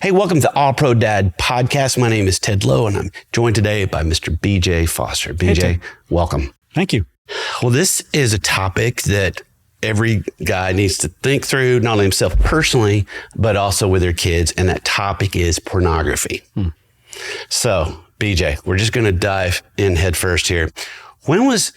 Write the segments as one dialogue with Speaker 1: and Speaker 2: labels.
Speaker 1: Hey, welcome to All Pro Dad Podcast. My name is Ted Lowe, and I'm joined today by Mr. BJ Foster. BJ,
Speaker 2: Hey,
Speaker 1: welcome.
Speaker 2: Thank you.
Speaker 1: Well, this is a topic that every guy needs to think through, not only himself personally, but also with their kids. And that topic is pornography. So, BJ, we're just going to dive in head first here. When was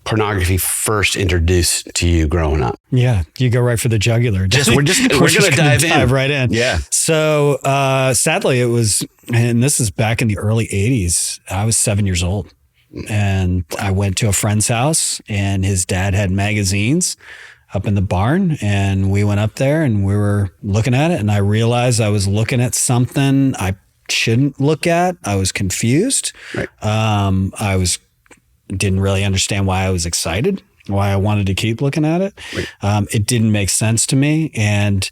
Speaker 1: pornography first introduced to you growing up?
Speaker 2: Yeah, you go right for the jugular.
Speaker 1: We're going to dive
Speaker 2: right in.
Speaker 1: Yeah.
Speaker 2: So sadly, it was, and this is back in the early 80s. I was 7 years old, and I went to a friend's house, and his dad had magazines up in the barn, and we went up there and we were looking at it, and I realized I was looking at something I shouldn't look at. I was confused.
Speaker 1: Right.
Speaker 2: Didn't really understand why I was excited, why I wanted to keep looking at it. Right. It didn't make sense to me. And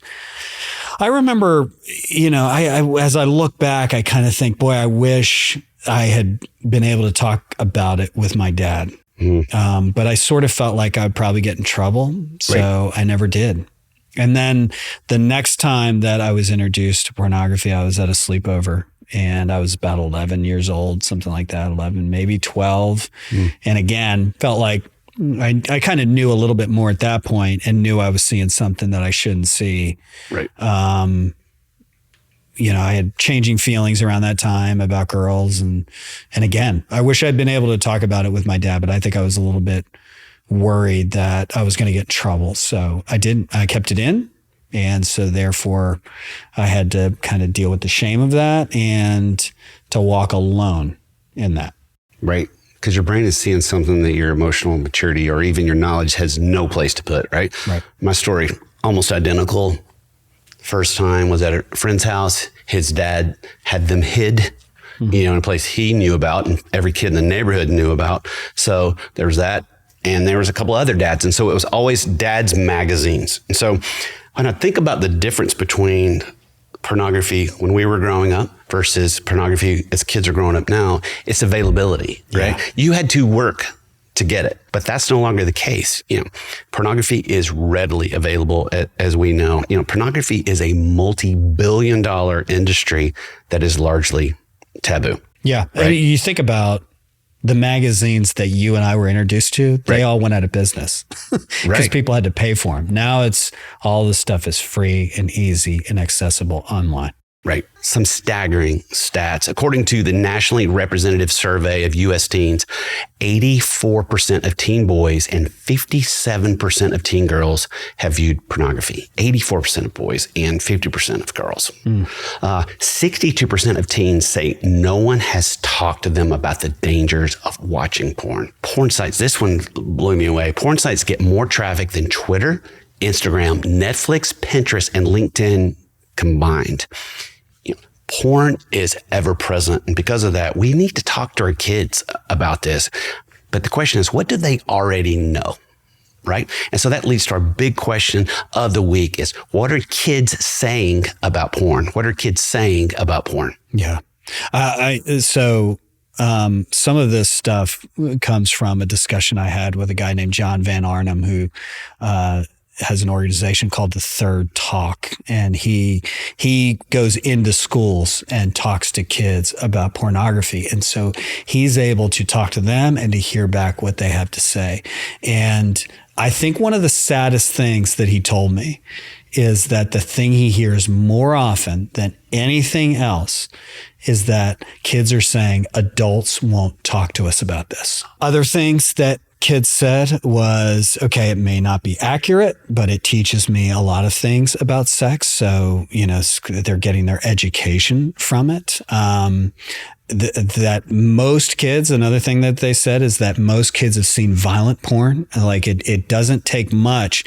Speaker 2: I remember, I as I look back, I kind of think, boy, I wish I had been able to talk about it with my dad. But I sort of felt like I'd probably get in trouble. So I never did. And then the next time that I was introduced to pornography, I was at a sleepover. And I was about 11 years old, something like that, 11, maybe 12. And again, felt like I kind of knew a little bit more at that point and knew I was seeing something that I shouldn't see.
Speaker 1: Right.
Speaker 2: I had changing feelings around that time about girls. And again, I wish I'd been able to talk about it with my dad, but I think I was a little bit worried that I was going to get in trouble. So I didn't. I kept it in. And so therefore I had to kind of deal with the shame of that and to walk alone in that.
Speaker 1: Right. Because your brain is seeing something that your emotional maturity or even your knowledge has no place to put, right?
Speaker 2: Right.
Speaker 1: My story, almost identical. First time was at a friend's house. His dad had them hid, in a place he knew about and every kid in the neighborhood knew about. So there was that. And there was a couple other dads. And so it was always dad's magazines. And so when I think about the difference between pornography when we were growing up versus pornography as kids are growing up now, it's availability, right? Yeah. You had to work to get it, but that's no longer the case. Pornography is readily available, as we know. Pornography is a multi-billion-dollar industry that is largely taboo.
Speaker 2: Yeah.
Speaker 1: Right?
Speaker 2: You think about the magazines that you and I were introduced to, they all went out of business because people had to pay for them. Now it's all the stuff is free and easy and accessible online.
Speaker 1: Right. Some staggering stats. According to the nationally representative survey of U.S. teens, 84% of teen boys and 57% of teen girls have viewed pornography. 84% of boys and 50% of girls. 62% of teens say no one has talked to them about the dangers of watching porn. Porn sites, this one blew me away. Porn sites get more traffic than Twitter, Instagram, Netflix, Pinterest, and LinkedIn combined. Porn is ever present. And because of that, we need to talk to our kids about this. But the question is, what do they already know? Right? And so that leads to our big question of the week is, what are kids saying about porn? What are kids saying about porn?
Speaker 2: Yeah. Some of this stuff comes from a discussion I had with a guy named John Van Arnhem, who, has an organization called The Third Talk. And he goes into schools and talks to kids about pornography. And so he's able to talk to them and to hear back what they have to say. And I think one of the saddest things that he told me is that the thing he hears more often than anything else is that kids are saying adults won't talk to us about this. Other things that kids said was, okay, it may not be accurate, but it teaches me a lot of things about sex. So, they're getting their education from it. That most kids, another thing that they said is that most kids have seen violent porn. Like it doesn't take much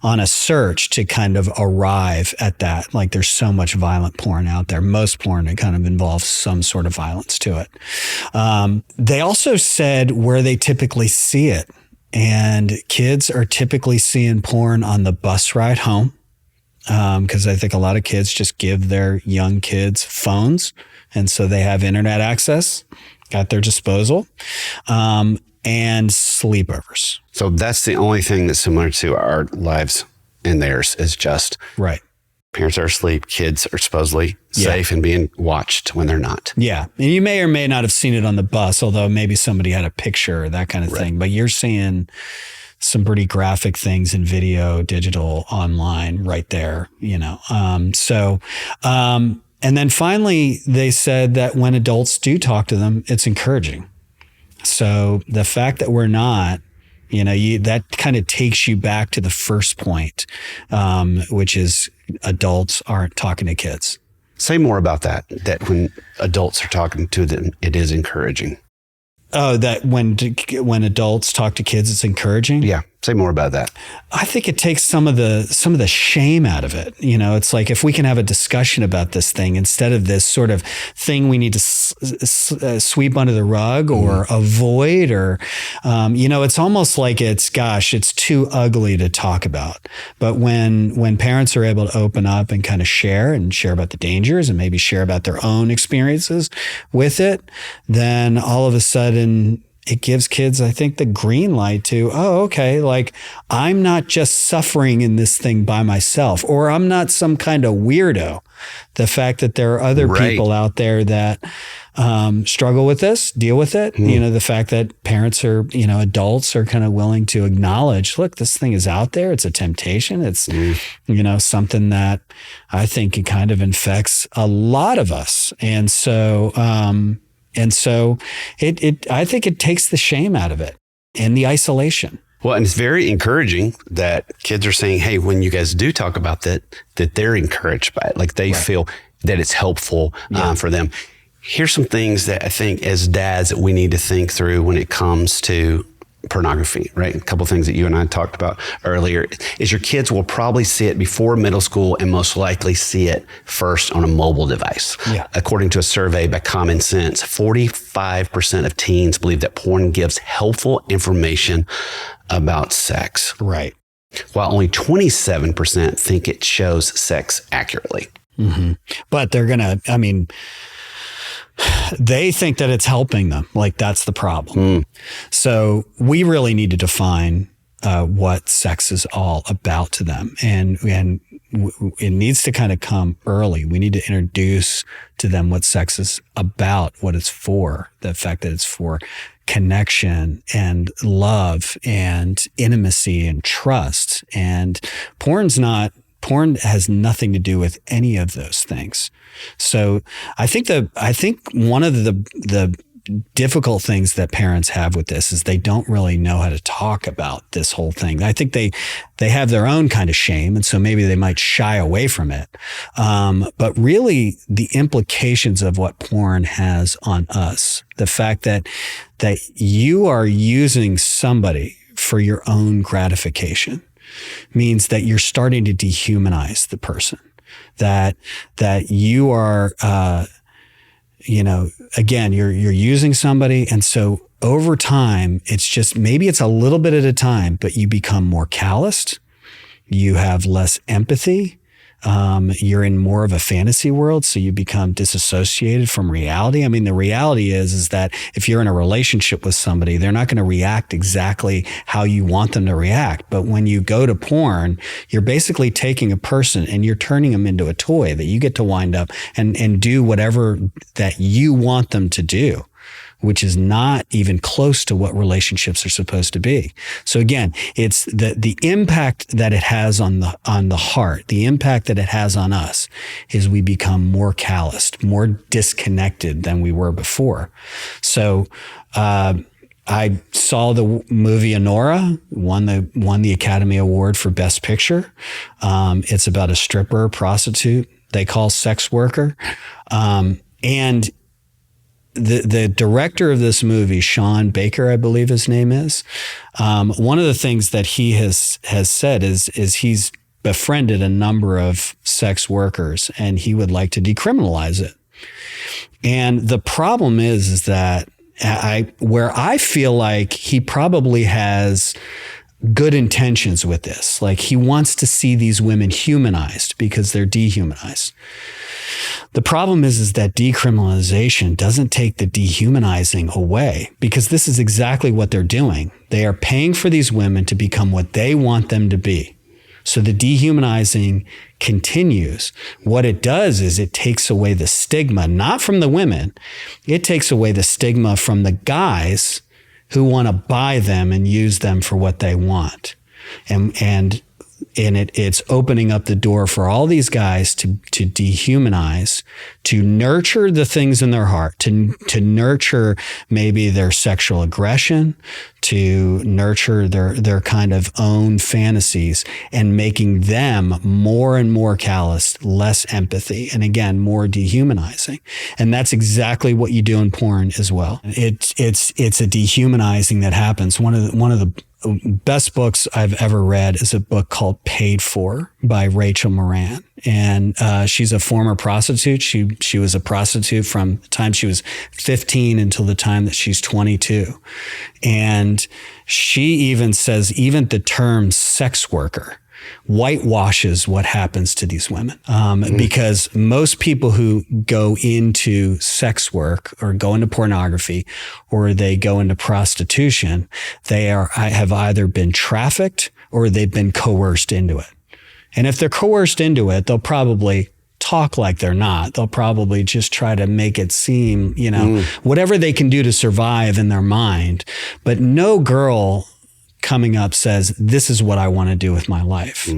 Speaker 2: on a search to kind of arrive at that. Like there's so much violent porn out there. Most porn, it kind of involves some sort of violence to it. They also said where they typically see it. And kids are typically seeing porn on the bus ride home. Because I think a lot of kids just give their young kids phones. And so they have internet access at their disposal, and sleepovers.
Speaker 1: So that's the only thing that's similar to our lives and theirs is just
Speaker 2: right.
Speaker 1: Parents are asleep. Kids are supposedly safe and being watched when they're not.
Speaker 2: Yeah. And you may or may not have seen it on the bus, although maybe somebody had a picture or that kind of thing. But you're seeing some pretty graphic things in video, digital, online right there, and then finally, they said that when adults do talk to them, it's encouraging. So the fact that we're not, that kind of takes you back to the first point, which is adults aren't talking to kids.
Speaker 1: Say more about that when adults are talking to them, it is encouraging.
Speaker 2: Oh, that when adults talk to kids, it's encouraging?
Speaker 1: Yeah. Say more about that.
Speaker 2: I think it takes some of the shame out of it. It's like if we can have a discussion about this thing instead of this sort of thing we need to sweep under the rug or avoid, or it's almost like it's too ugly to talk about. But when parents are able to open up and kind of share about the dangers and maybe share about their own experiences with it, then all of a sudden it gives kids, I think, the green light to, okay, like I'm not just suffering in this thing by myself, or I'm not some kind of weirdo. The fact that there are other people out there that struggle with this, deal with it. The fact that parents are, adults are kind of willing to acknowledge, look, this thing is out there. It's a temptation. It's, something that I think it kind of infects a lot of us. And so I think it takes the shame out of it and the isolation.
Speaker 1: Well, and it's very encouraging that kids are saying, hey, when you guys do talk about that they're encouraged by it. Like they feel that it's helpful for them. Here's some things that I think as dads that we need to think through when it comes to pornography, right? A couple of things that you and I talked about earlier is your kids will probably see it before middle school and most likely see it first on a mobile device. Yeah. According to a survey by Common Sense, 45% of teens believe that porn gives helpful information about sex.
Speaker 2: Right.
Speaker 1: While only 27% think it shows sex accurately.
Speaker 2: Mm-hmm. But they're going to, they think that it's helping them. Like that's the problem. So we really need to define what sex is all about to them. And it needs to kind of come early. We need to introduce to them what sex is about, what it's for, the fact that it's for connection and love and intimacy and trust. And porn has nothing to do with any of those things. So I think one of the difficult things that parents have with this is they don't really know how to talk about this whole thing. I think they have their own kind of shame, and so maybe they might shy away from it. But really, the implications of what porn has on us, the fact that you are using somebody for your own gratification, means that you're starting to dehumanize the person. That you are, again, you're using somebody. And so over time, maybe it's a little bit at a time, but you become more calloused. You have less empathy. You're in more of a fantasy world, so you become disassociated from reality. The reality is that if you're in a relationship with somebody, they're not going to react exactly how you want them to react. But when you go to porn, you're basically taking a person and you're turning them into a toy that you get to wind up and do whatever that you want them to do, which is not even close to what relationships are supposed to be. So again, it's the impact that it has on the heart, the impact that it has on us is we become more calloused, more disconnected than we were before. So, I saw the movie Anora, won the Academy Award for Best Picture. It's about a stripper, prostitute, they call sex worker. And the director of this movie, Sean Baker, I believe his name is, one of the things that he has said is he's befriended a number of sex workers and he would like to decriminalize it. And the problem is that where I feel like he probably has good intentions with this, like he wants to see these women humanized because they're dehumanized. The problem is that decriminalization doesn't take the dehumanizing away, because this is exactly what they're doing. They are paying for these women to become what they want them to be. So the dehumanizing continues. What it does is it takes away the stigma, not from the women. It takes away the stigma from the guys who want to buy them and use them for what they want. And it's opening up the door for all these guys to dehumanize, to nurture the things in their heart, to nurture maybe their sexual aggression, to nurture their kind of own fantasies, and making them more and more callous, less empathy, and again, more dehumanizing. And that's exactly what you do in porn as well. It's a dehumanizing that happens. One of the best books I've ever read is a book called Paid For by Rachel Moran. And she's a former prostitute. She was a prostitute from the time she was 15 until the time that she's 22. And she even says, even the term sex worker whitewashes what happens to these women. Because most people who go into sex work or go into pornography or they go into prostitution, have either been trafficked or they've been coerced into it. And if they're coerced into it, they'll probably talk like they're not. They'll probably just try to make it seem, whatever they can do to survive in their mind. But no girl coming up says, this is what I want to do with my life.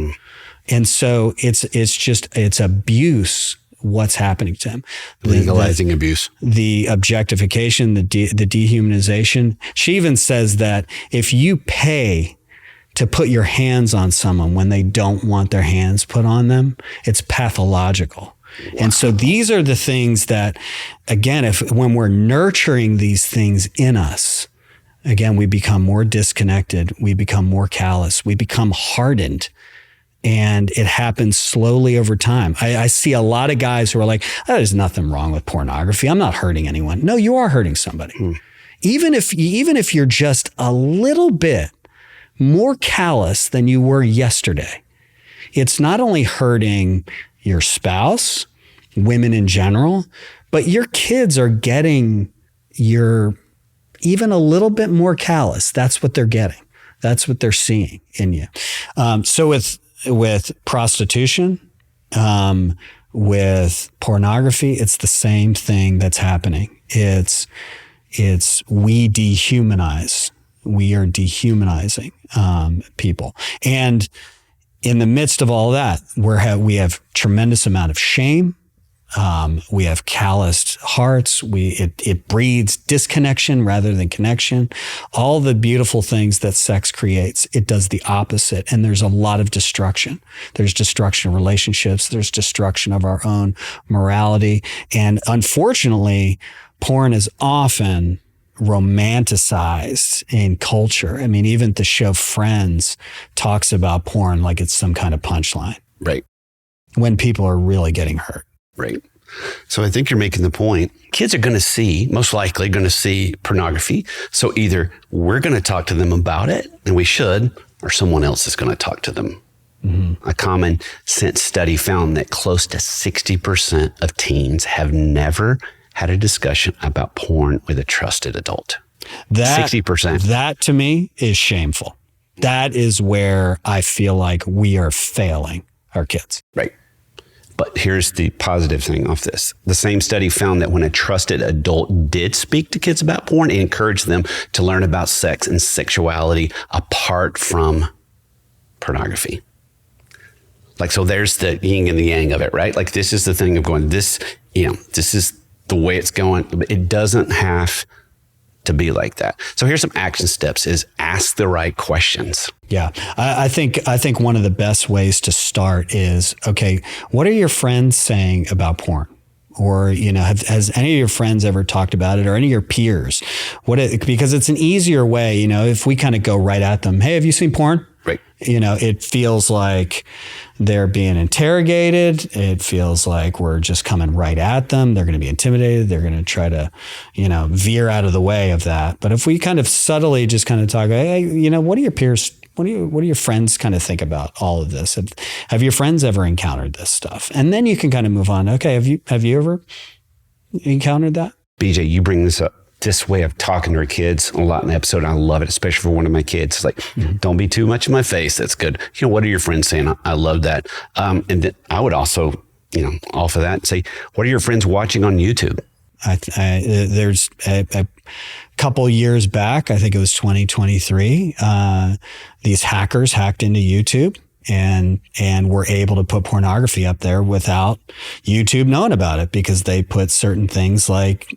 Speaker 2: And so it's abuse, what's happening to them.
Speaker 1: Legalizing abuse.
Speaker 2: The objectification, the dehumanization. She even says that if you pay to put your hands on someone when they don't want their hands put on them, it's pathological. Wow. And so these are the things that, again, when we're nurturing these things in us, again, we become more disconnected, we become more callous, we become hardened, and it happens slowly over time. I see a lot of guys who are like, oh, there's nothing wrong with pornography. I'm not hurting anyone. No, you are hurting somebody. Even if you're just a little bit more callous than you were yesterday, it's not only hurting your spouse, women in general, but your kids are getting even a little bit more callous. That's what they're getting. That's what they're seeing in you. So with prostitution, with pornography, it's the same thing that's happening. It's we dehumanize. We are dehumanizing people. And in the midst of all that, we have tremendous amount of shame. We have calloused hearts. It breeds disconnection rather than connection. All the beautiful things that sex creates, it does the opposite. And there's a lot of destruction. There's destruction of relationships. There's destruction of our own morality. And unfortunately, porn is often romanticized in culture. I mean, even the show Friends talks about porn like it's some kind of punchline.
Speaker 1: Right.
Speaker 2: When people are really getting hurt.
Speaker 1: Right. So I think you're making the point. Kids are most likely going to see pornography. So either we're going to talk to them about it, and we should, or someone else is going to talk to them. Mm-hmm. A common sense study found that close to 60% of teens have never had a discussion about porn with a trusted adult. 60%. That
Speaker 2: to me is shameful. That is where I feel like we are failing our kids.
Speaker 1: Right. But here's the positive thing of this. The same study found that when a trusted adult did speak to kids about porn, it encouraged them to learn about sex and sexuality apart from pornography. So there's the yin and the yang of it, right? This is the thing of going, this is the way it's going. It doesn't have to be like that. So here's some action steps: is ask the right questions.
Speaker 2: Yeah. I think one of the best ways to start is, okay, what are your friends saying about porn? Or, has any of your friends ever talked about it, or any of your peers? Because it's an easier way, if we kind of go right at them. Hey, have you seen porn?
Speaker 1: Right.
Speaker 2: It feels like they're being interrogated. It feels like we're just coming right at them. They're going to be intimidated. They're going to try to, veer out of the way of that. But if we kind of subtly just kind of talk, hey, what do your peers, what do your friends kind of think about all of this? Have your friends ever encountered this stuff? And then you can kind of move on. Okay, have you ever encountered that?
Speaker 1: BJ, you bring this up this way of talking to our kids a lot in the episode. And I love it, especially for one of my kids. It's like, don't be too much in my face. That's good. What are your friends saying? I love that. And then I would also, off of that, say, what are your friends watching on YouTube?
Speaker 2: There's a couple years back, I think it was 2023, these hackers hacked into YouTube and were able to put pornography up there without YouTube knowing about it, because they put certain things like,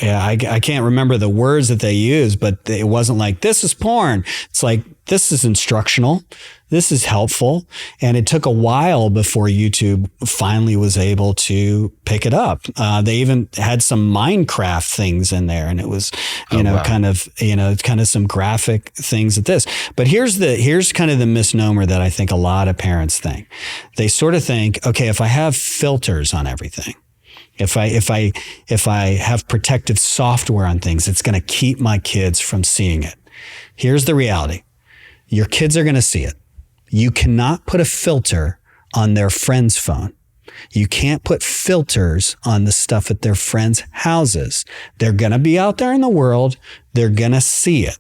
Speaker 2: I can't remember the words that they used, but it wasn't like, this is porn. It's like, this is instructional. This is helpful. And it took a while before YouTube finally was able to pick it up. They even had some Minecraft things in there, and it was, wow. kind of some graphic things at this. But here's kind of the misnomer that I think a lot of parents think. They sort of think, okay, if I have filters on everything, if I have protective software on things, it's going to keep my kids from seeing it. Here's the reality. Your kids are going to see it. You cannot put a filter on their friend's phone. You can't put filters on the stuff at their friends' houses. They're going to be out there in the world. They're going to see it.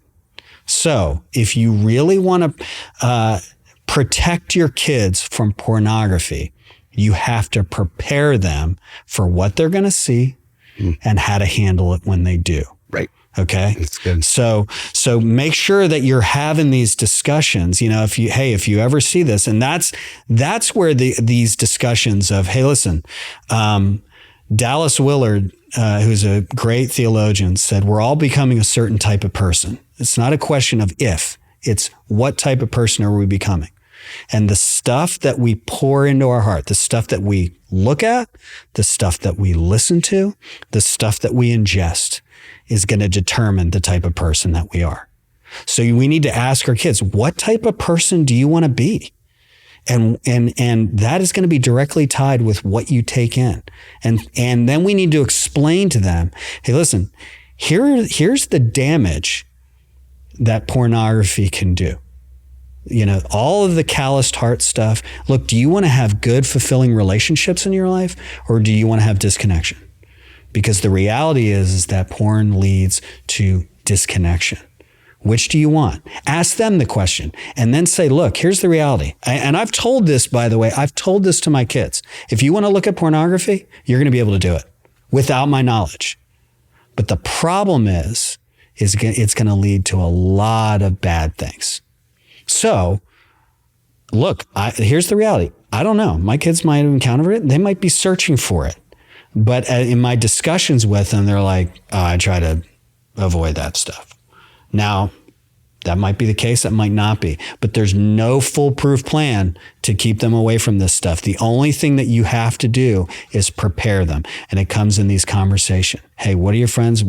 Speaker 2: So if you really want to protect your kids from pornography, you have to prepare them for what they're going to see and how to handle it when they do.
Speaker 1: Right.
Speaker 2: Okay.
Speaker 1: That's good.
Speaker 2: So make sure that you're having these discussions, if you ever see this, and that's where these discussions of, hey, listen, Dallas Willard, who's a great theologian, said, we're all becoming a certain type of person. It's not a question of if, it's what type of person are we becoming? And the stuff that we pour into our heart, the stuff that we look at, the stuff that we listen to, the stuff that we ingest is going to determine the type of person that we are. So we need to ask our kids, what type of person do you want to be? And that is going to be directly tied with what you take in. And then we need to explain to them, hey, listen, here's the damage that pornography can do. All of the calloused heart stuff. Look, do you want to have good, fulfilling relationships in your life, or do you want to have disconnection? Because the reality is that porn leads to disconnection. Which do you want? Ask them the question and then say, look, here's the reality. And I've told this, by the way, I've told this to my kids. If you want to look at pornography, you're going to be able to do it without my knowledge. But the problem is it's going to lead to a lot of bad things. So, look, here's the reality. I don't know. My kids might have encountered it. They might be searching for it. But in my discussions with them, they're like, I try to avoid that stuff. Now, that might be the case. That might not be. But there's no foolproof plan to keep them away from this stuff. The only thing that you have to do is prepare them. And it comes in these conversations. Hey, what are your friends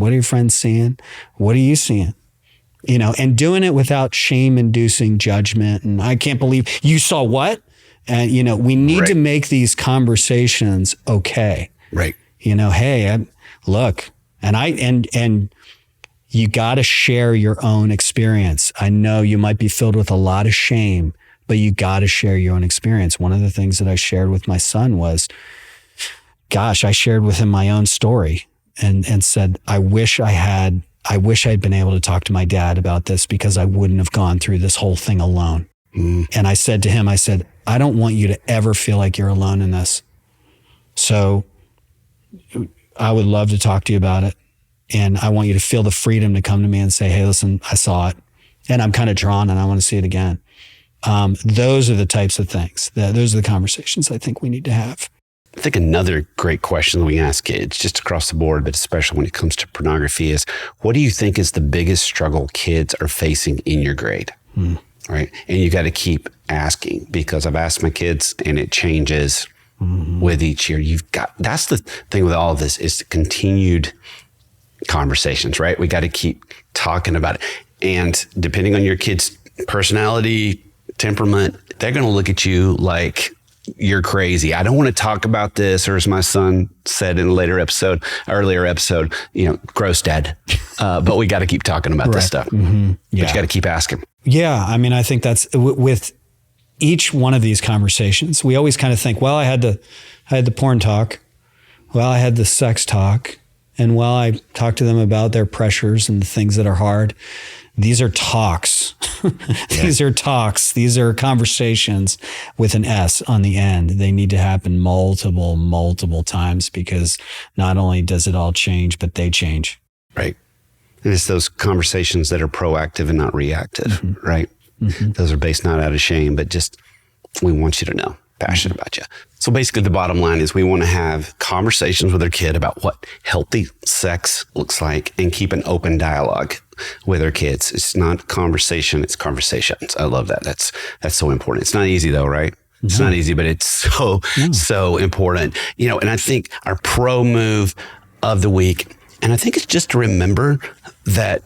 Speaker 2: seeing? What are you seeing? And doing it without shame-inducing judgment. And I can't believe you saw what? And, we need to make these conversations okay.
Speaker 1: Right.
Speaker 2: Hey, look, and you got to share your own experience. I know you might be filled with a lot of shame, but you got to share your own experience. One of the things that I shared with my son was, I shared with him my own story and said, I wish I'd been able to talk to my dad about this, because I wouldn't have gone through this whole thing alone. And I said to him, I don't want you to ever feel like you're alone in this. So I would love to talk to you about it. And I want you to feel the freedom to come to me and say, hey, listen, I saw it and I'm kind of drawn and I want to see it again. Those are the types of things. Those are the conversations I think we need to have.
Speaker 1: I think another great question that we ask kids just across the board, but especially when it comes to pornography, is what do you think is the biggest struggle kids are facing in your grade? Right. And you got to keep asking, because I've asked my kids and it changes with each year. That's the thing with all of this, is the continued conversations, right? We got to keep talking about it. And depending on your kid's personality, temperament, they're going to look at you like you're crazy. I don't want to talk about this. Or as my son said in a earlier episode, gross dad. But we got to keep talking about this stuff. Yeah. But you got to keep asking. Yeah.
Speaker 2: I mean, I think that's with each one of these conversations, we always kind of think, well, I had the porn talk. Well, I had the sex talk. And while I talk to them about their pressures and the things that are hard, these are talks. These are talks. These are conversations with an S on the end. They need to happen multiple times, because not only does it all change, but they change.
Speaker 1: Right. And it's those conversations that are proactive and not reactive, right? Those are based not out of shame, but just, we want you to know, passionate about you. So basically the bottom line is we want to have conversations with our kid about what healthy sex looks like, and keep an open dialogue with our kids. It's not conversation, it's conversations. I love that. That's so important. It's not easy though, right? It's not easy, but it's so important. And I think our pro move of the week, and I think it's just to remember that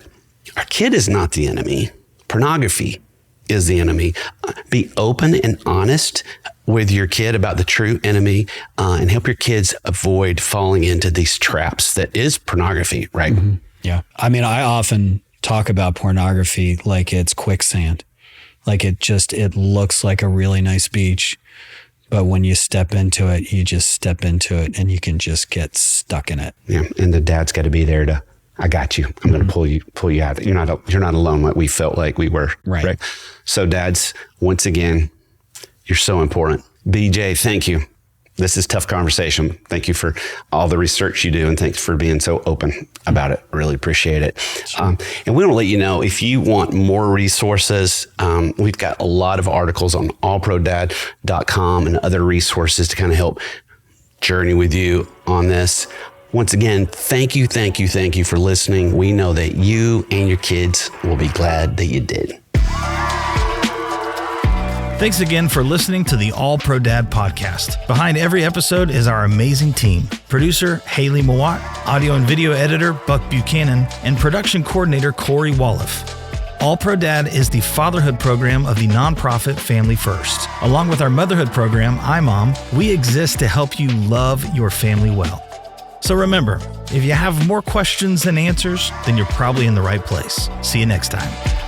Speaker 1: our kid is not the enemy. Pornography is the enemy. Be open and honest with your kid about the true enemy, and help your kids avoid falling into these traps that is pornography, right?
Speaker 2: Yeah. I mean, I often talk about pornography like it's quicksand. Like it looks like a really nice beach, but when you step into it, you just step into it and you can just get stuck in it.
Speaker 1: Yeah. And the dad's got to be there to, I got you. I'm going to pull you out of it. You're not alone like we felt like we were. Right. So dads, once again, you're so important. BJ, thank you. This is tough conversation. Thank you for all the research you do, and thanks for being so open about it. Really appreciate it. Sure. And we want to let you know, if you want more resources, we've got a lot of articles on allprodad.com and other resources to kind of help journey with you on this. Once again, thank you for listening. We know that you and your kids will be glad that you did.
Speaker 3: Thanks again for listening to the All Pro Dad podcast. Behind every episode is our amazing team. Producer, Haley Mawat, audio and video editor, Buck Buchanan, and production coordinator, Corey Walliff. All Pro Dad is the fatherhood program of the nonprofit Family First. Along with our motherhood program, iMom, we exist to help you love your family well. So remember, if you have more questions than answers, then you're probably in the right place. See you next time.